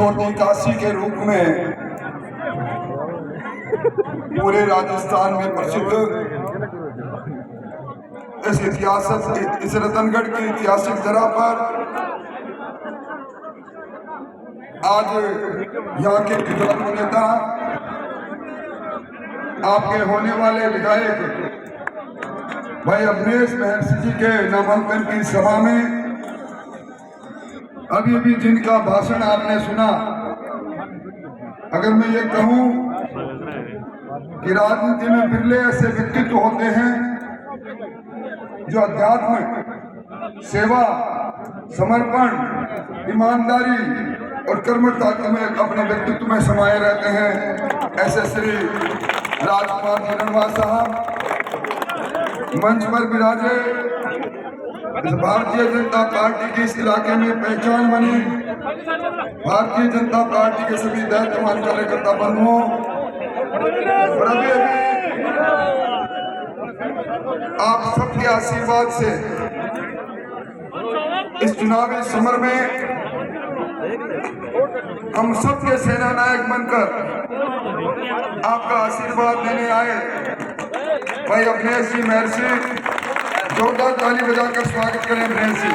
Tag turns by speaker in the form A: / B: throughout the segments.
A: छोटी काशी के रूप में पूरे राजस्थान में प्रसिद्ध इस रतनगढ़ की ऐतिहासिक जगह पर आज यहाँ के विद्वान नेता, आपके होने वाले विधायक भाई अवनेश महर्षि जी के नामांकन की सभा में अभी अभी जिनका भाषण आपने सुना, अगर मैं ये कहूं कि राजनीति में बिरले ऐसे व्यक्तित्व होते हैं जो अध्यात्म, सेवा, समर्पण, ईमानदारी और कर्मठता में अपने व्यक्तित्व में समाये रहते हैं। ऐसे श्री राजकुमार हिरणवा साहब मंच पर विराजे। भारतीय जनता पार्टी की इस इलाके में पहचान बनी। भारतीय जनता पार्टी के सभी दायित्ववान कार्यकर्ता बंधुओं और अभी आप सबके आशीर्वाद से इस चुनावी समर में हम सबके सेना नायक बनकर आपका आशीर्वाद लेने आए। भाई अवनेश जी महर्षि, जोरदार ताली बजाकर स्वागत करें अवनेश जी।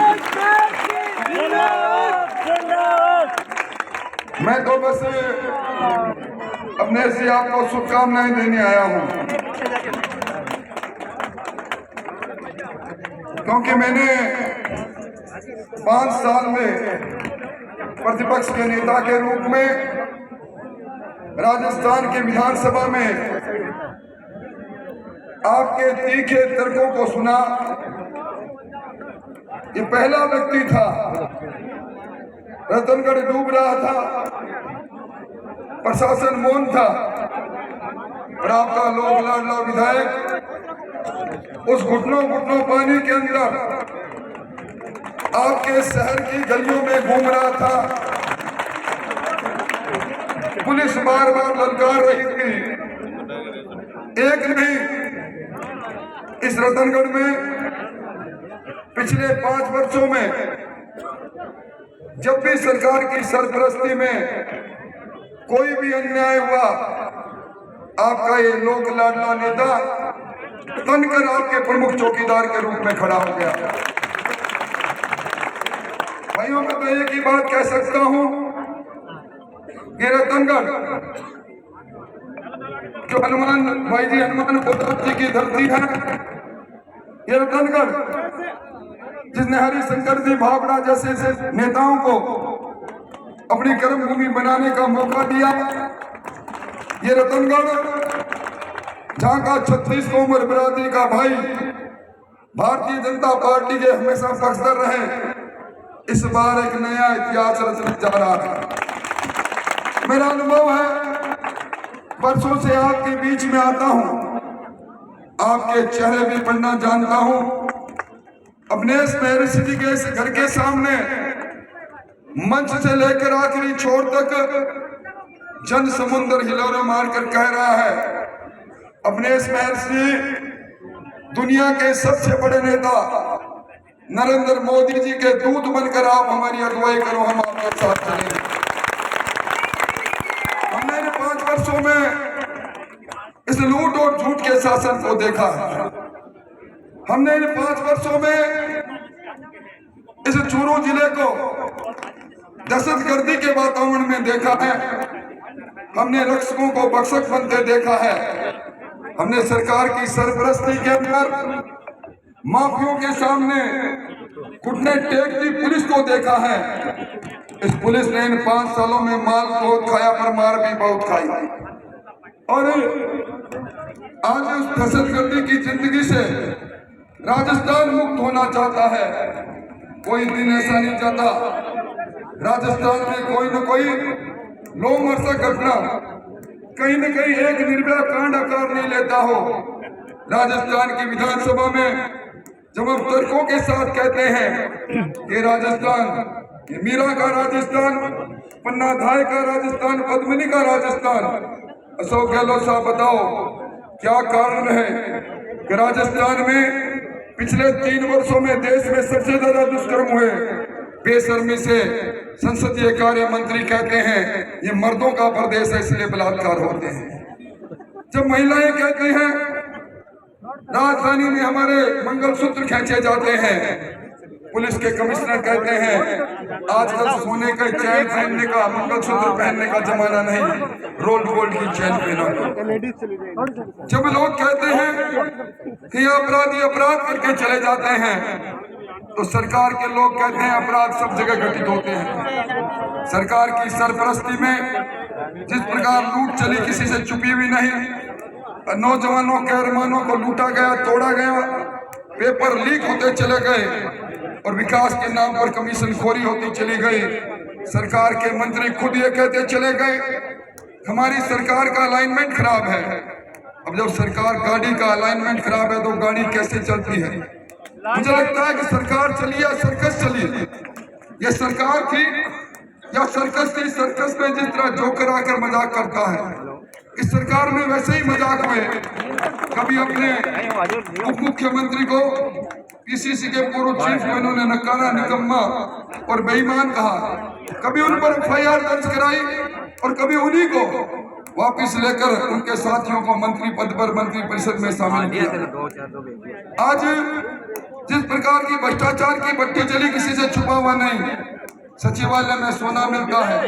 A: मैं तो बस अवनेश जी आपको शुभकामनाएं देने आया हूं, क्योंकि मैंने 5 साल में प्रतिपक्ष के नेता के रूप में राजस्थान की विधानसभा में आपके तीखे तर्कों को सुना। ये पहला व्यक्ति था, रतनगढ़ डूब रहा था, प्रशासन मौन था और आपका लोक लाडला विधायक उस घुटनों पानी के अंदर आपके शहर की गलियों में घूम रहा था। पुलिस बार बार ललकार रही थी, एक नहीं, इस रतनगढ़ में पिछले 5 वर्षों में जब भी सरकार की सरपरस्ती में कोई भी अन्याय हुआ, आपका ये लोक लाडला नेता तनकर आपके प्रमुख चौकीदार के रूप में खड़ा हो गया। भाइयों, मैं तो एक ही बात कह सकता हूं, ये रतनगढ़ जो हनुमान भाई जी, हनुमान प्रताप जी की धरती है, ये रतनगढ़ जिसने हरिशंकर जी भावड़ा जैसे नेताओं को अपनी कर्मभूमि बनाने का मौका दिया, ये रतनगढ़ जहां का 36 उम्र बिरादरी का भाई भारतीय जनता पार्टी के हमेशा पक्षधर रहे, इस बार एक नया इतिहास रचने जा रहा है। मेरा अनुभव है, वर्षों से आपके बीच में आता हूं, आपके चेहरे भी पढ़ना जानता हूं। अवनेश महर्षि जी के इस घर के सामने मंच से लेकर आखिरी छोर तक जन समुद्र हिलोरे मारकर कह रहा है, अवनेश महर्षि दुनिया के सबसे बड़े नेता नरेंद्र मोदी जी के दूत बनकर आप हमारी अगुवाई करो, हम आपके साथ चलेंगे। हमने 5 वर्षों में इस लूट और झूठ के शासन को देखा है। हमने इन 5 वर्षों में इस चूरू जिले को दहशतगर्दी के वातावरण में देखा है। हमने रक्षकों को बख्शक बनते देखा है। हमने सरकार की सरपरस्ती के अंदर माफियों के सामने घुटने टेकती पुलिस को देखा है। इस पुलिस ने इन 5 सालों में माल बहुत खाया, पर मार भी बहुत खाई। और आज उस दहशतगर्दी की जिंदगी से राजस्थान मुक्त होना चाहता है। कोई दिन ऐसा नहीं चाहता राजस्थान में कोई न कोई लोमहर्षक घटना, कहीं न कहीं एक निर्भया कांड आकार नहीं लेता हो। राजस्थान की विधानसभा में जब हम तर्कों के साथ कहते हैं कि राजस्थान, ये मीरा का राजस्थान, पन्ना धाय का राजस्थान, पद्मिनी का राजस्थान, अशोक गहलोत साहब बताओ क्या कारण है कि राजस्थान में पिछले 3 वर्षों में देश में सबसे ज्यादा दुष्कर्म हुए, बेशर्मी से संसदीय कार्य मंत्री कहते हैं ये मर्दों का प्रदेश है इसलिए बलात्कार होते हैं। जब महिलाएं कहती हैं राजधानी में हमारे मंगलसूत्र खींचे जाते हैं, पुलिस के कमिश्नर कहते हैं आजकल सोने का चैन पहनने का, मंगलसूत्र पहनने का जमाना नहीं, रोल्ड गोल्ड की चैन पहनो। जब लोग कहते हैं कि अपराधी अपराध करके चले जाते हैं तो सरकार के लोग कहते हैं अपराध सब जगह घटित होते हैं। सरकार की सरपरस्ती में जिस प्रकार लूट चली किसी से छुपी हुई नहीं, नौजवानों के अरमानों को लूटा गया, तोड़ा गया, पेपर लीक होते चले गए और विकास के नाम पर कमीशन खोरी होती चली गई। सरकार के मंत्री खुद ये कहते चले गए हमारी सरकार का अलाइनमेंट खराब है। अब जब सरकार गाड़ी का अलाइनमेंट खराब है तो गाड़ी कैसे चलती है? मुझे लगता है कि सरकार चली या सर्कस चली, ये सरकार थी या सर्कस थी। सर्कस में जिस तरह जोकर आकर मजाक करता है, इस सरकार में वैसे ही मजाक हुए। कभी अपने उप मुख्यमंत्री को पीसीसी के पूर्व चीफ को इन्होंने नकारा, निकम्मा और बेईमान कहा, कभी उन पर एफआईआर दर्ज कराई और कभी उन्हीं को वापस लेकर उनके साथियों को मंत्री पद पर मंत्री परिषद में शामिल किया। आज जिस प्रकार की भ्रष्टाचार की भट्टी चली किसी से छुपा हुआ नहीं। सचिवालय में सोना मिलता है,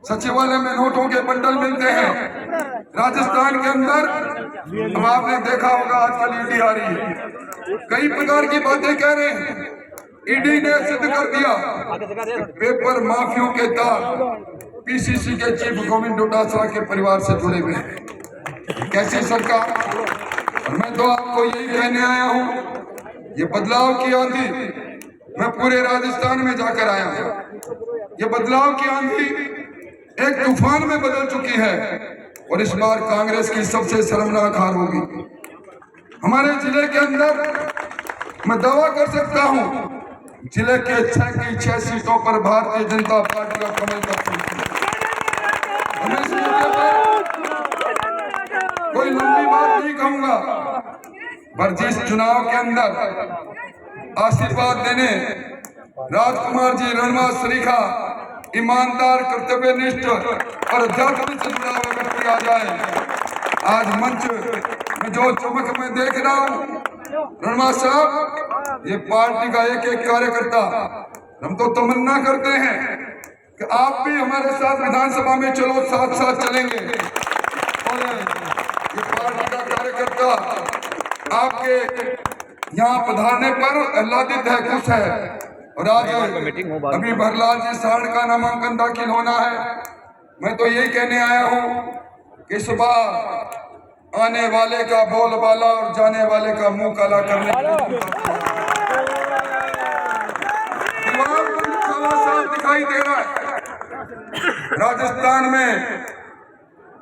A: सचिवालय में नोटों के बंडल मिलते हैं। राजस्थान के अंदर अब आपने देखा होगा आजकल ईडी आ रही है, कई प्रकार की बातें कह रहे हैं। ईडी ने सिद्ध कर दिया पेपर माफियों के तार पीसीसी के चीफ गोविंद डोटासरा के परिवार से जुड़े हुए हैं। कैसी सरकार? और मैं तो आपको यही कहने आया हूं, ये बदलाव की आंधी मैं पूरे राजस्थान में जाकर आया हूं। ये बदलाव की आंधी एक तूफान में बदल चुकी है और इस बार कांग्रेस की सबसे शर्मनाक हार होगी। हमारे जिले के अंदर मैं दावा कर सकता हूं, जिले के 6 की 6 सीटों पर भारतीय जनता पार्टी का कमल का कोई लंबी बात नहीं कहूंगा, पर जिस चुनाव के अंदर आशीर्वाद देने राजकुमार जी रणवा सरीखा ईमानदार, कर्तव्यनिष्ठ और अध्यात्म से जुड़ा हुआ व्यक्ति आ जाए, आज मंच में जो चमक मैं देख रहा हूँ, रणवा साहब ये पार्टी का एक एक कार्यकर्ता, हम तो तमन्ना करते हैं कि आप भी हमारे साथ विधानसभा में चलो, साथ साथ चलेंगे। और ये पार्टी का कार्यकर्ता आपके यहाँ पधारने पर आह्लादित है, खुश है। और आज अभी भरलाल जी साढ़ का नामांकन दाखिल होना है। मैं तो यही कहने आया हूँ कि सुबह आने वाले का बोलबाला और जाने वाले का मुंह काला करने दिखाई दे रहा है। राजस्थान में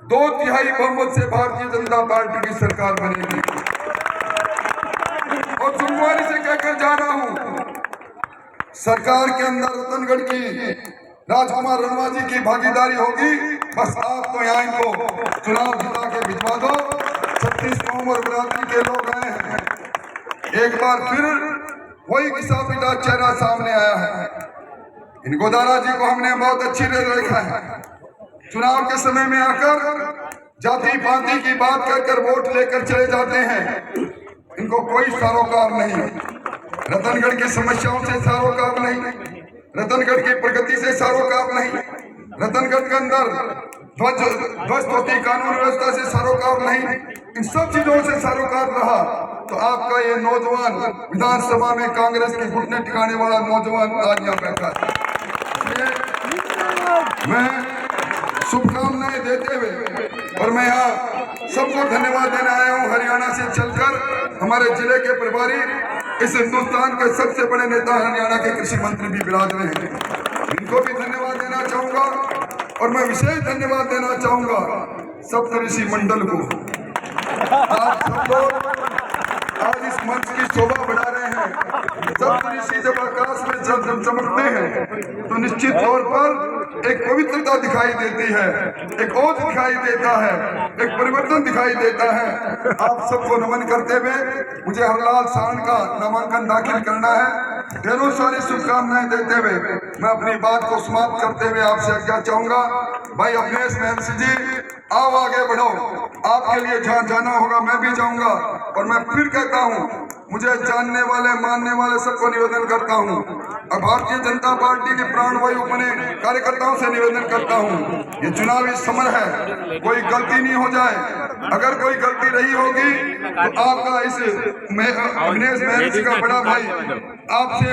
A: 2/3 बहुमत से भारतीय जनता पार्टी की सरकार बनेगी और जुम्मेवारी से कहकर जा रहा हूं, सरकार के अंदर रतनगढ़ की राजकुमार रणवा जी की भागीदारी होगी। बस आप तो यहाँ इनको चुनाव जिता के भिजवा दो। 36 नवंबर बिरादरी के लोग आए हैं, एक बार फिर वही घिसा पिटा चेहरा सामने आया है। इन गोदारा जी को हमने बहुत अच्छी तरह देखा है, चुनाव के समय में आकर जाति पाति की बात कहकर वोट लेकर चले जाते हैं। इनको कोई सरोकार नहीं, रतनगढ़ की समस्याओं से सरोकार नहीं, रतनगढ़ की प्रगति से सरोकार नहीं, रतनगढ़ के अंदर ध्वस्त होती कानून व्यवस्था से सरोकार नहीं। इन सब चीजों से सरोकार रहा तो आपका ये नौजवान विधानसभा में कांग्रेस के घुटने टिकाने वाला नौजवान आज यहाँ बैठा है। मैं शुभकामनाएं देते हुए और मैं यहाँ सबको धन्यवाद देने आया हूँ। हरियाणा से चलकर हमारे जिले के प्रभारी, इस हिंदुस्तान के सबसे बड़े नेता हरियाणा के कृषि मंत्री भी विराज रहे हैं, इनको भी धन्यवाद देना चाहूंगा। और मैं विशेष धन्यवाद देना चाहूंगा सप्तऋषि मंडल को। आप सब लोग आज इस मंच की शोभा बढ़ा रहे हैं। सप्तऋषि जब आकाश में जब चमकते हैं तो निश्चित तौर पर एक पवित्रता दिखाई देती है, एक ओज दिखाई देता है, एक परिवर्तन दिखाई देता है। आप सबको नमन करते हुए मुझे हरलाल सारण का नामांकन दाखिल करना है। ढेरों सारी शुभकामनाएं देते हुए मैं अपनी बात को समाप्त करते हुए आपसे आज्ञा चाहूंगा। भाई अवनेश महर्षि जी, आओ आगे बढ़ो, आपके लिए जहाँ जाना होगा मैं भी जाऊंगा। और मैं फिर कहता हूँ, मुझे जानने वाले मानने वाले सबको निवेदन करता हूँ, और भारतीय जनता पार्टी के प्राणवायु बने कार्यकर्ताओं से निवेदन करता हूँ, ये चुनावी समर है, कोई गलती नहीं हो जाए। अगर कोई गलती रही होगी तो आपका इस अवनेश महर्षि का बड़ा भाई आपसे